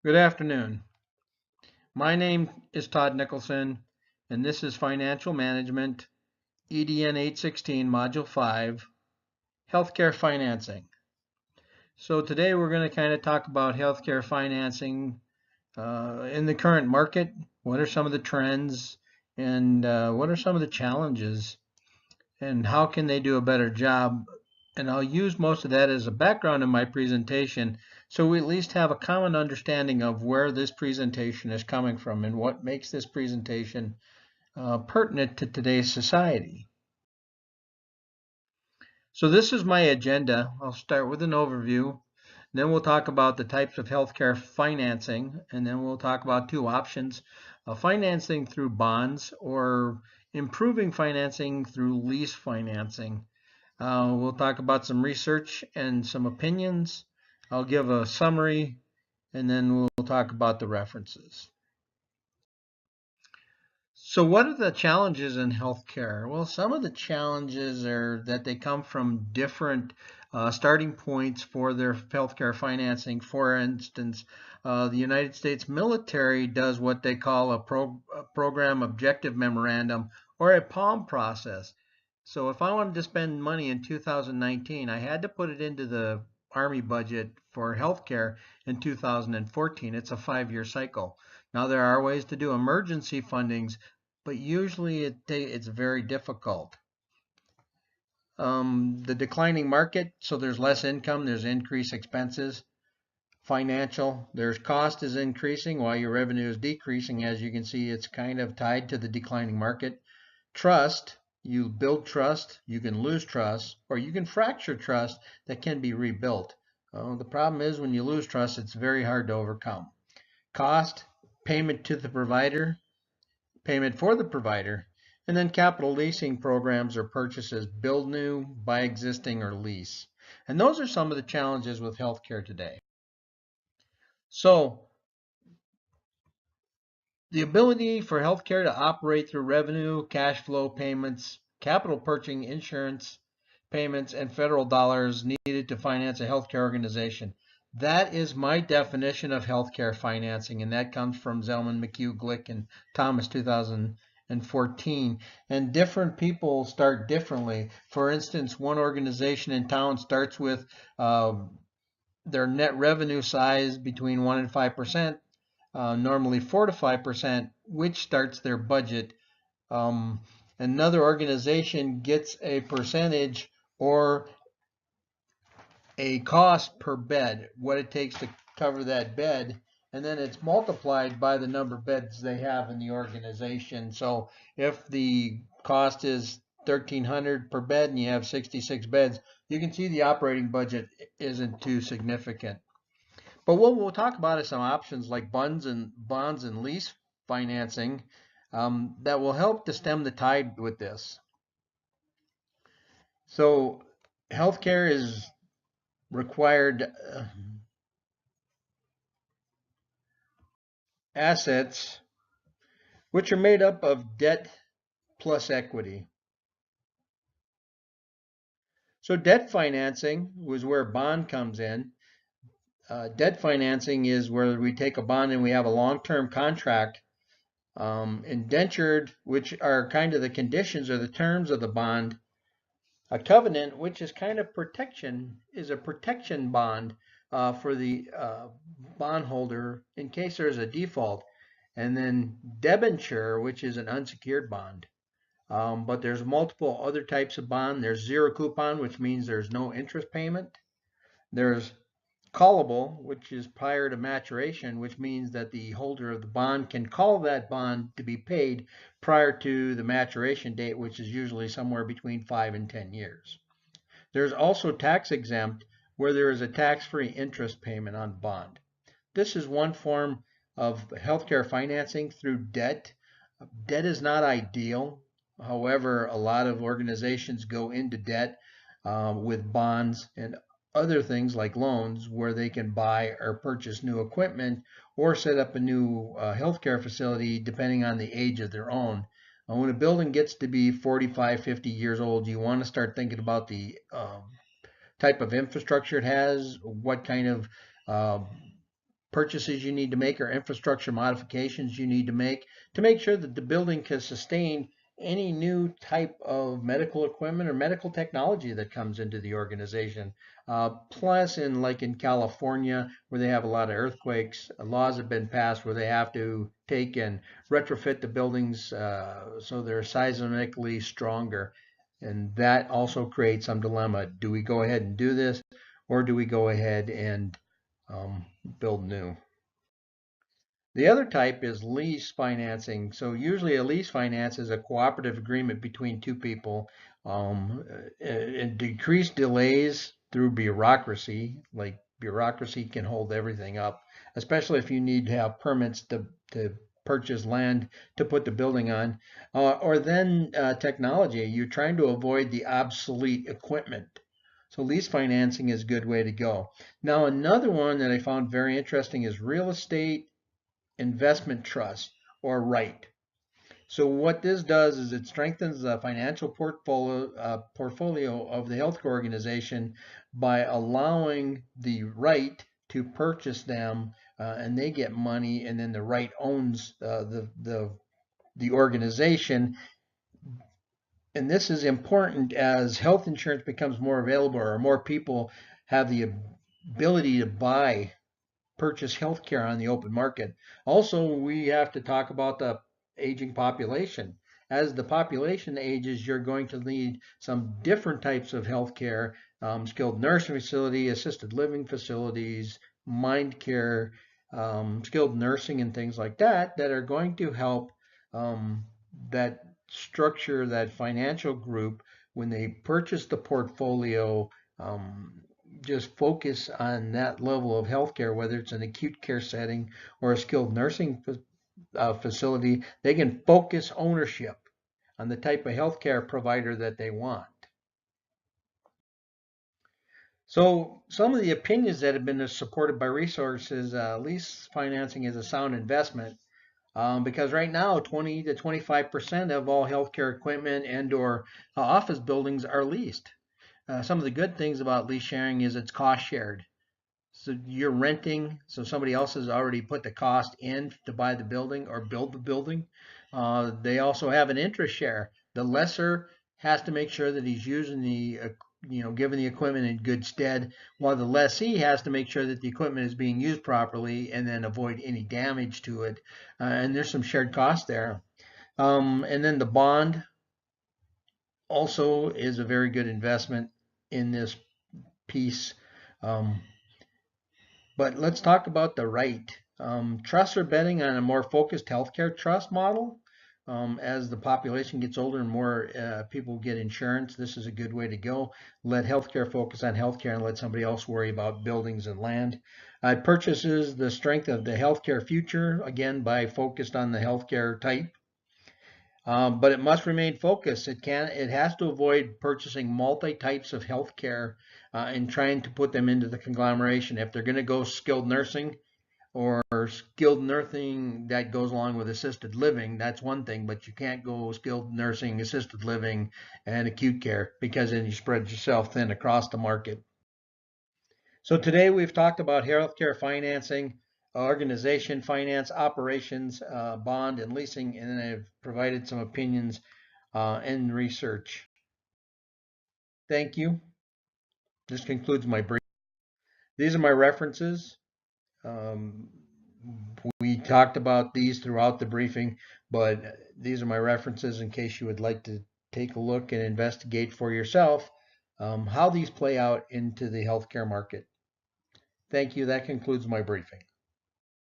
Good afternoon. My name is Todd Nicholson, and this is Financial Management, EDN 816, Module 5, Healthcare Financing. So today we're going to kind of talk about healthcare financing in the current market. What are some of the trends, and what are some of the challenges, and how can they do a better job? And I'll use most of that as a background in my presentation so we at least have a common understanding of where this presentation is coming from and what makes this presentation pertinent to today's society. So this is my agenda. I'll start with an overview. Then we'll talk about the types of healthcare financing, and then we'll talk about two options, financing through bonds or improving financing through lease financing. We'll talk about some research and some opinions. I'll give a summary, and then we'll talk about the references. So what are the challenges in healthcare? Well, some of the challenges are that they come from different starting points for their healthcare financing. For instance, the United States military does what they call a program objective memorandum or a POM process. So if I wanted to spend money in 2019, I had to put it into the Army budget for healthcare in 2014. It's a 5-year cycle. Now there are ways to do emergency fundings, but usually it's very difficult. The declining market, so there's less income, there's increased expenses. Financial, there's cost is increasing while your revenue is decreasing. As you can see, it's kind of tied to the declining market. Trust, you build trust, you can lose trust, or you can fracture trust that can be rebuilt. The problem is when you lose trust, it's very hard to overcome. Cost, payment to the provider, payment for the provider, and then capital leasing programs or purchases, build new, buy existing, or lease. And those are some of the challenges with healthcare today. So the ability for healthcare to operate through revenue, cash flow payments, capital purchasing, insurance payments, and federal dollars needed to finance a healthcare organization. That is my definition of healthcare financing, and that comes from Zelman, McHugh, Glick, and Thomas 2014. And different people start differently. For instance, one organization in town starts with their net revenue size between 1 and 5%. Normally 4 to 5%, which starts their budget. Another organization gets a percentage or a cost per bed, what it takes to cover that bed, and then it's multiplied by the number of beds they have in the organization. So if the cost is $1,300 per bed and you have 66 beds, you can see the operating budget isn't too significant. But what we'll talk about is some options like bonds and lease financing that will help to stem the tide with this. So healthcare is required assets which are made up of debt plus equity. So debt financing was where bond comes in. Debt financing is where we take a bond and we have a long-term contract. Indentured, which are kind of the conditions or the terms of the bond. A covenant, which is kind of protection, is a protection bond for the bondholder in case there's a default. And then debenture, which is an unsecured bond. But there's multiple other types of bond. There's zero coupon, which means there's no interest payment. There's callable, which is prior to maturation, which means that the holder of the bond can call that bond to be paid prior to the maturation date, which is usually somewhere between 5 and 10 years. There's also tax exempt, where there is a tax-free interest payment on bond. This is one form of healthcare financing through debt. Debt is not ideal. However, a lot of organizations go into debt with bonds and other things like loans where they can buy or purchase new equipment or set up a new healthcare facility depending on the age of their own. When a building gets to be 45, 50 years old, you want to start thinking about the type of infrastructure it has, what kind of purchases you need to make or infrastructure modifications you need to make sure that the building can sustain any new type of medical equipment or medical technology that comes into the organization. Plus, in California, where they have a lot of earthquakes, laws have been passed where they have to take and retrofit the buildings so they're seismically stronger. And that also creates some dilemma. Do we go ahead and do this, or do we go ahead and build new? The other type is lease financing. So usually a lease finance is a cooperative agreement between two people. And decrease delays through bureaucracy. Like bureaucracy can hold everything up, especially if you need to have permits to purchase land to put the building on. Or then technology. You're trying to avoid the obsolete equipment. So lease financing is a good way to go. Now, another one that I found very interesting is real estate investment trust or right. So what this does is it strengthens the financial portfolio of the healthcare organization by allowing the right to purchase them, and they get money, and then the right owns the organization. And this is important as health insurance becomes more available, or more people have the ability to purchase healthcare on the open market. Also, we have to talk about the aging population. As the population ages, you're going to need some different types of healthcare, skilled nursing facility, assisted living facilities, mind care, skilled nursing, and things like that are going to help that structure, that financial group, when they purchase the portfolio, just focus on that level of healthcare, whether it's an acute care setting or a skilled nursing facility. They can focus ownership on the type of healthcare provider that they want. So some of the opinions that have been supported by resources, lease financing is a sound investment because right now 20 to 25% of all healthcare equipment and or office buildings are leased. Some of the good things about lease sharing is it's cost shared. So you're renting, so somebody else has already put the cost in to buy the building or build the building. They also have an interest share. The lessor has to make sure that he's using giving the equipment in good stead, while the lessee has to make sure that the equipment is being used properly and then avoid any damage to it. And there's some shared costs there. And then the bond also is a very good investment in this piece. But let's talk about the right. Trusts are betting on a more focused healthcare trust model. As the population gets older and more people get insurance, this is a good way to go. Let healthcare focus on healthcare and let somebody else worry about buildings and land. It purchases the strength of the healthcare future, again, by focused on the healthcare type. But it must remain focused. It has to avoid purchasing multi types of healthcare and trying to put them into the conglomeration. If they're going to go skilled nursing or skilled nursing that goes along with assisted living, that's one thing, but you can't go skilled nursing, assisted living, and acute care because then you spread yourself thin across the market. So today we've talked about healthcare financing, organization, finance, operations, bond, and leasing, and then I've provided some opinions and research. Thank you. This concludes my brief. These are my references. We talked about these throughout the briefing, but these are my references in case you would like to take a look and investigate for yourself how these play out into the healthcare market. Thank you. That concludes my briefing.